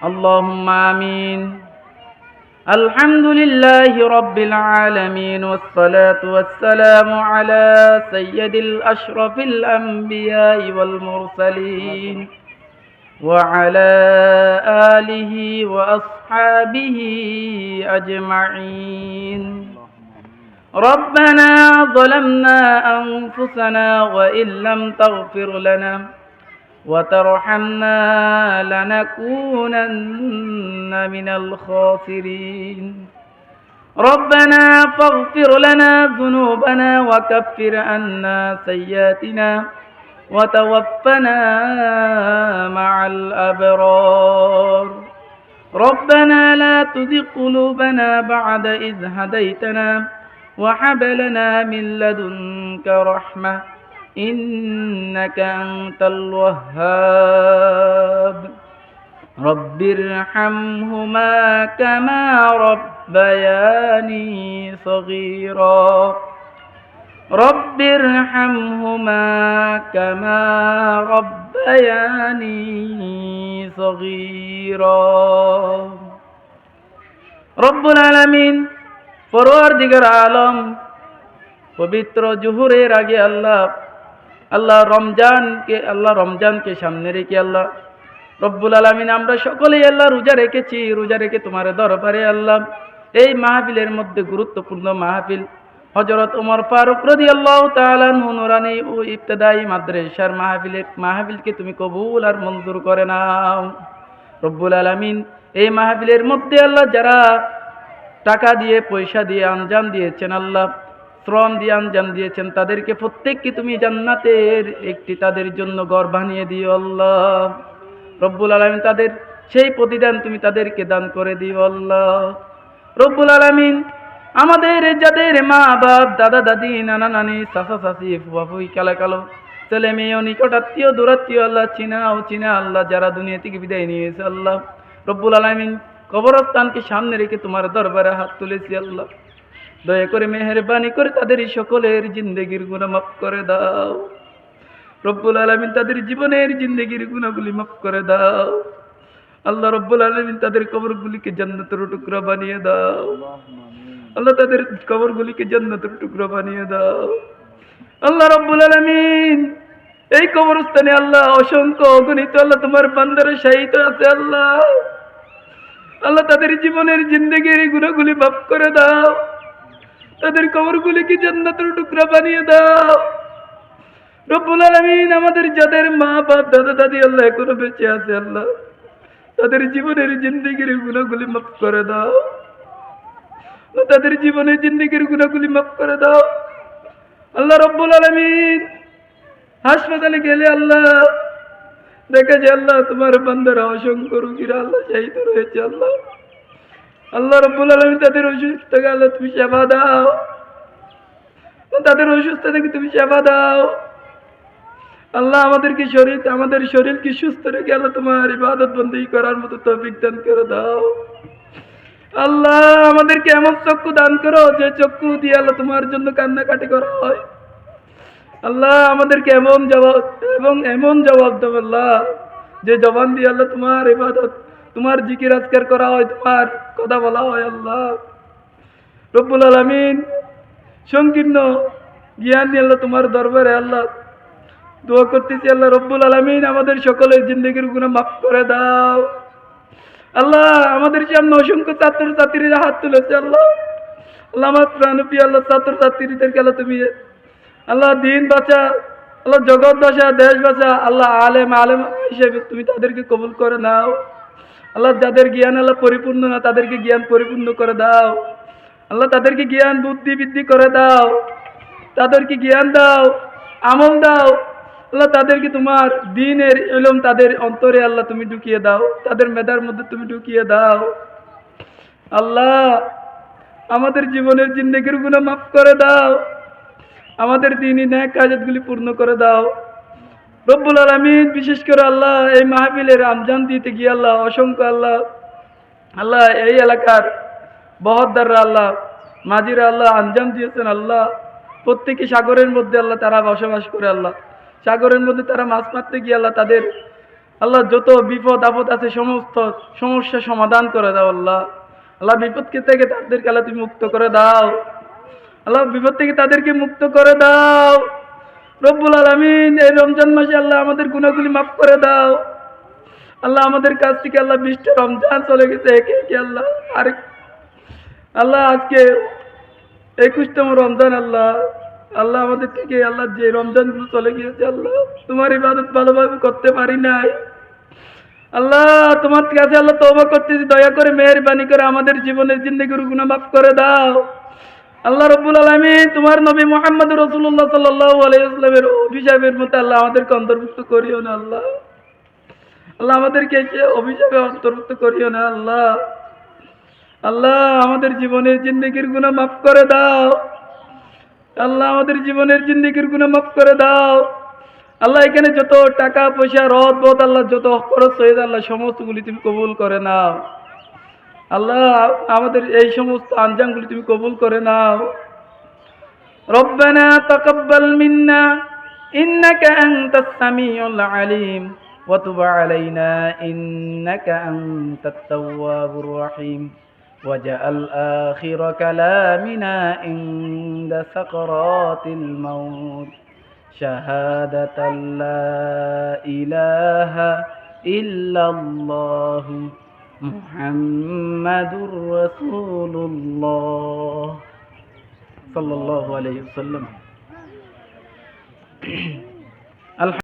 اللهم آمين. الحمد لله رب العالمين، والصلاة والسلام على سيد الأشرف الأنبياء والمرسلين وعلى آله وأصحابه أجمعين. ربنا ظلمنا أنفسنا وإن لم تغفر لنا وترحمنا لنكونن من الخاسرين. ربنا فاغفر لنا ذنوبنا وكفر عنا سيئاتنا وتوفنا مع الأبرار. ربنا لا تزغ قلوبنا بعد إذ هديتنا وهب لنا من لدنك رحمة إنك أنت الوهاب. رب ارحمهما كما ربياني صغيرا. رب ارحمهما كما ربياني صغيرا. رب العالمين পরওয়ারদিগার আলম, পবিত্র জোহরের আগে আল্লাহ রমজানকে সামনে রেখে আল্লাহ রব্বুল আলামিন আমরা সকলেই আল্লাহ রোজা রেখেছি। রোজা রেখে তোমার দরবারে আল্লাহ এই মাহফিলের মধ্যে গুরুত্বপূর্ণ মাহফিল হযরত ওমর ফারুক রাদিয়াল্লাহু তাআলা আনহু নুরানি ও ইবতিদায়ী মাদ্রাসার মাহফিলকে তুমি কবুল আর মঞ্জুর করে নাও রব্বুল আলামিন। এই মাহফিলের মধ্যে আল্লাহ যারা টাকা দিয়ে পয়সা দিয়ে আঞ্জাম দিয়েছেন, আল্লাহ শ্রম দিয়ে আঞ্জাম দিয়েছেন, তাদেরকে প্রত্যেককে তুমি জান্নাতের একটি তাদের জন্য ঘর বানিয়ে দিও আল্লাহ রব্বুল আলামিন। তাদের সেই প্রতিদান তুমি তাদেরকে দান করে দিও আল্লাহ রব্বুল আলামিন। আমাদের যাদের মা বাপ, দাদা দাদি, নানা নানি, চাচা চাচি, ফুফা ফুফি, কালা কালো, ছেলে মেয়ে, নিকট আত্মীয়, দূরাত্মীয় আল্লাহ চিনা আল্লাহ যারা দুনিয়া থেকে বিদায় নিয়েছে আল্লাহ রব্বুল আলামিন, কবরস্থানকে সামনে রেখে তোমার দরবারে হাত তুলেছি আল্লাহ। দয়া করে মেহেরবানি করে তাদের সকলের জিন্দেগির গুনাহ মাফ করে দাও রব্বুল আলামিন। তাদের জীবনের জিন্দেগির গুনাহগুলি মাফ করে দাও আল্লাহ রব্বুল আলামিন। তাদের কবরগুলিকে জান্নাতের টুকরা বানিয়ে দাও আল্লাহ। তাদের কবরগুলিকে জান্নাতের টুকরা বানিয়ে দাও আল্লাহ রব্বুল আলামিন। এই কবরস্থানে আল্লাহ অসংখ্য অগণিত আল্লাহ তোমার বান্দারা শাহীদ আছে আল্লাহ। তাদের জীবনের জিন্দেগির গুনাহগুলি মাফ করে দাও। তাদের কবরগুলিকে জান্নাতের টুকরা বানিয়ে দাও রব্বুল আলামিন। আমাদের যাদের মা বাপ, দাদা দাদি আল্লাহ এখনো বেঁচে আছে আল্লাহ, তাদের জীবনের জিন্দেগির গুনাহগুলি মাফ করে দাও। তাদের জীবনের জিন্দেগির গুনাহগুলি মাফ করে দাও আল্লাহ রব্বুল আলামিন। হাসপাতালে গেলে আল্লাহ দেখা যায় আল্লাহ তোমার বান্দারা অসংখ্য রোগীরা আল্লাহ শাহীদ রয়েছে আল্লাহ রব্বুল আলামিন। তাদের অসুস্থতাকে আল্লাহ তুমি সেবা দাও। তাদের অসুস্থতাকে তুমি সেবা দাও আল্লাহ। আমাদের শরীরকে সুস্থ রেখে আল্লাহ তোমার ইবাদত বন্দেগী করার মতো তৌফিক দান করে দাও আল্লাহ। আমাদেরকে এমন চক্ষু দান করো যে চক্ষু দিয়ে আল্লাহ তোমার জন্য কান্নাকাটি করা হয় আল্লাহ। আমাদেরকে এমন জবাব দাও আল্লাহ, যে জবান দিয়ে আল্লাহ তোমার ইবাদত, তোমার জিকির আজকার করা হয়, তোমার কথা বলা হয় আল্লাহ রব্বুল আলামিন। সংকীর্ণ জ্ঞান নিয়ে আল্লাহ তোমার দরবারে আল্লাহ দোয়া করতেছি আল্লাহ রব্বুল আলামিন। আমাদের সকলের জিন্দেগির গুনাহ মাফ করে দাও আল্লাহ। আমাদের সামনে অসংখ্য ছাত্রছাত্রীরা হাত তুলেছে আল্লাহ। আমার প্রাণপ্রিয় আল্লাহ ছাত্রছাত্রীদেরকে আল্লাহ তুমি আল্লাহ দিন বাঁচা আল্লাহ, জগৎ বাঁচা, দেশ বাঁচা আল্লাহ। আলেম হিসেবে তুমি তাদেরকে কবুল করে নাও আল্লাহ। যাদের জ্ঞান আল্লাহ পরিপূর্ণ না, তাদেরকে জ্ঞান পরিপূর্ণ করে দাও আল্লাহ। তাদেরকে জ্ঞান বুদ্ধি বৃদ্ধি করে দাও, তাদেরকে জ্ঞান দাও, আমল দাও আল্লাহ। তাদেরকে তোমার দ্বীনের ইলম তাদের অন্তরে আল্লাহ তুমি ঢুকিয়ে দাও, তাদের মেধার মধ্যে তুমি ঢুকিয়ে দাও আল্লাহ। আমাদের জীবনের জিন্দেগির গুনাহ মাফ করে দাও, আমাদের দ্বীনি নেক কাজগুলি পূর্ণ করে দাও রব্বুল আলামিন। বিশেষ করে আল্লাহ এই মাহফিলের আঞ্জাম দিতে গিয়ে আল্লাহ অসংখ্য আল্লাহ এই এলাকার বহদ্দাররা আল্লাহ, মাঝিরা আল্লাহ আঞ্জাম দিয়েছেন আল্লাহ। প্রত্যেকে সাগরের মধ্যে আল্লাহ তারা বসবাস করে আল্লাহ। সাগরের মধ্যে তারা মাছ মারতে গিয়ে আল্লাহ তাদের আল্লাহ যত বিপদ আপদ আছে সমস্ত সমস্যা সমাধান করে দাও আল্লাহ। আল্লাহ বিপদকে থেকে তাদেরকে আল্লাহ তুমি মুক্ত করে দাও। আল্লাহ বিপদ থেকে তাদেরকে মুক্ত করে দাও রব্বুল আলামিন। এই রমজান মাসে আল্লাহ আমাদের গুনাহগুলি মাফ করে দাও আল্লাহ। আমাদের কাছ থেকে আল্লাহ 20টা রমজান চলে গেছে একে একে আল্লাহ। আরেক আল্লাহ আজকে 21তম রমজান আল্লাহ। আল্লাহ আমাদের থেকে আল্লাহ যে রমজানগুলো চলে গিয়েছে আল্লাহ তোমার ইবাদত ভালোভাবে করতে পারি নাই আল্লাহ। তোমার কাছে আল্লাহ তওবা করতেছি, দয়া করে মেহেরবানি করে আমাদের জীবনের জিন্দেগির গুনাহ মাফ করে দাও আল্লাহ রব্বুল আলামিন। তোমার নবী মুহাম্মদ রাসূলুল্লাহ সাল্লাল্লাহু আলাইহি ওয়াসাল্লামের অভিশাপের মধ্যে আল্লাহ আমাদেরকে অন্তর্ভুক্ত করিও না আল্লাহ। আল্লাহ আমাদেরকে অভিশাপে অন্তর্ভুক্ত করিও না আল্লাহ। আল্লাহ আমাদের জীবনের জিন্দেগির গুনাহ মাফ করে দাও আল্লাহ। আমাদের জীবনের জিন্দেগির গুনাহ মাফ করে দাও আল্লাহ। এখানে যত টাকা পয়সা রদ বদ আল্লাহ যত খরচ হয়েছে আল্লাহ সমস্তগুলি তুমি কবুল করে নাও আল্লাহ। আমাদের এই সমস্ত আঞ্জামগুলি তুমি কবুল করে নাও। রব্বানা তাকাব্বাল মিন্না ইন্নাকা আনতাস সামিউল আলিম ওয়া তুব আলাইনা ইন্নাকা আনতাত তাওয়াবুর রহিম ওয়াজআল আখিরা কালামিনা ইনদা সাকরাতিল মাউত শাহাদাতাল লা ইলাহা ইল্লাল্লাহু মুহাম্মাদুর রাসূলুল্লাহ সাল্লাল্লাহু আলাইহি ওয়াসাল্লাম।